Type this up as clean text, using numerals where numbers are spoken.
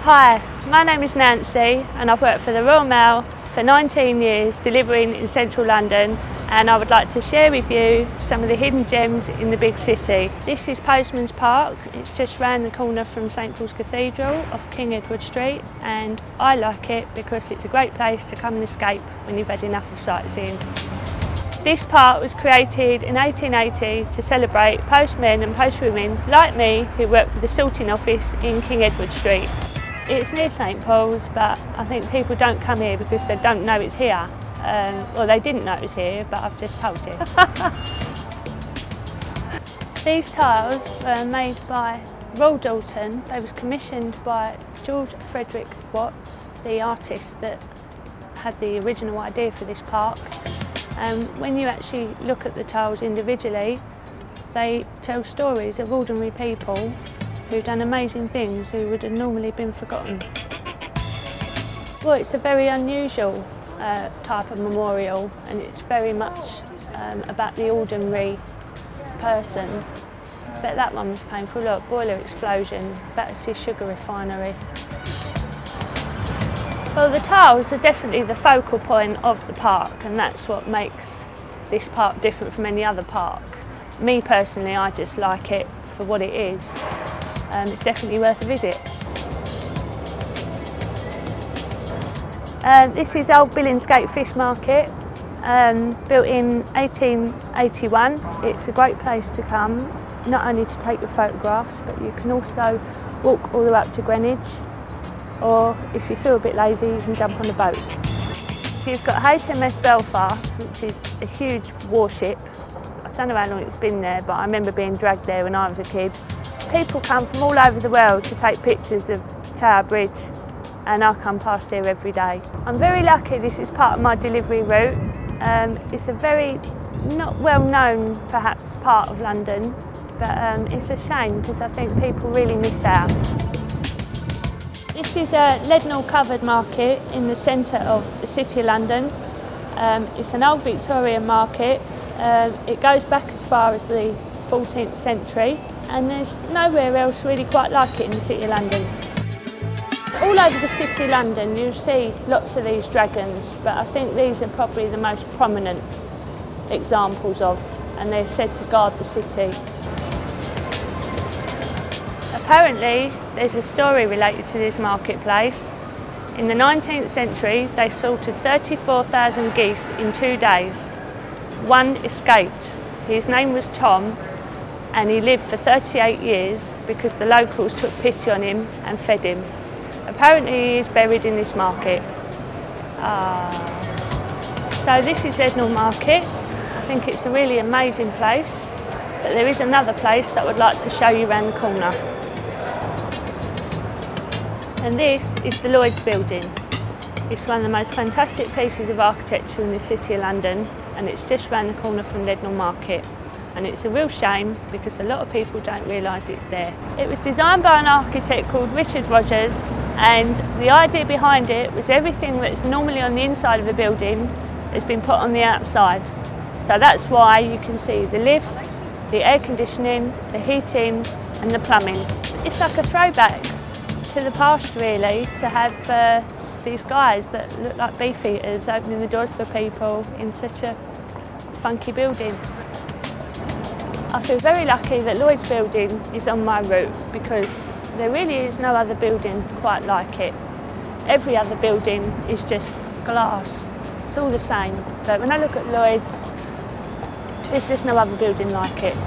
Hi, my name is Nancy and I've worked for the Royal Mail for 19 years delivering in central London, and I would like to share with you some of the hidden gems in the big city. This is Postman's Park. It's just round the corner from St Paul's Cathedral off King Edward Street, and I like it because it's a great place to come and escape when you've had enough of sightseeing. This park was created in 1880 to celebrate postmen and postwomen like me who work for the sorting office in King Edward Street. It's near St Paul's, but I think people don't come here because they don't know it's here. Well, they didn't know it was here, but I've just told you. These tiles were made by Royal Dalton. They was commissioned by George Frederick Watts, the artist that had the original idea for this park. When you actually look at the tiles individually, they tell stories of ordinary people who've done amazing things who would have normally been forgotten. Well, it's a very unusual type of memorial, and it's very much about the ordinary person. But that one was painful. Look, boiler explosion, Battersea Sugar Refinery. Well, the tiles are definitely the focal point of the park, and that's what makes this park different from any other park. Me personally, I just like it for what it is. It's definitely worth a visit. This is Old Billingsgate Fish Market, built in 1881. It's a great place to come, not only to take your photographs, but you can also walk all the way up to Greenwich, or if you feel a bit lazy, you can jump on a boat. You've got HMS Belfast, which is a huge warship. I don't know how long it's been there, but I remember being dragged there when I was a kid. People come from all over the world to take pictures of Tower Bridge, and I come past here every day. I'm very lucky this is part of my delivery route. It's a very not well known perhaps part of London, but it's a shame because I think people really miss out. This is a Leadenhall covered market in the centre of the City of London. It's an old Victorian market. It goes back as far as the 14th century, and there's nowhere else really quite like it in the City of London. All over the City of London you'll see lots of these dragons, but I think these are probably the most prominent examples of, and they're said to guard the city. Apparently there's a story related to this marketplace. In the 19th century they slaughtered 34,000 geese in 2 days. One escaped. His name was Tom, and he lived for 38 years because the locals took pity on him and fed him. Apparently he is buried in this market. So this is Leadenhall Market. I think it's a really amazing place, but there is another place that I would like to show you around the corner. And this is the Lloyd's building. It's one of the most fantastic pieces of architecture in the City of London, and it's just round the corner from Leadenhall Market. And it's a real shame because a lot of people don't realise it's there. It was designed by an architect called Richard Rogers, and the idea behind it was everything that's normally on the inside of a building has been put on the outside. So that's why you can see the lifts, the air conditioning, the heating and the plumbing. It's like a throwback to the past really, to have these guys that look like beefeaters opening the doors for people in such a funky building. I feel very lucky that Lloyd's building is on my route because there really is no other building quite like it. Every other building is just glass. It's all the same. But when I look at Lloyd's, there's just no other building like it.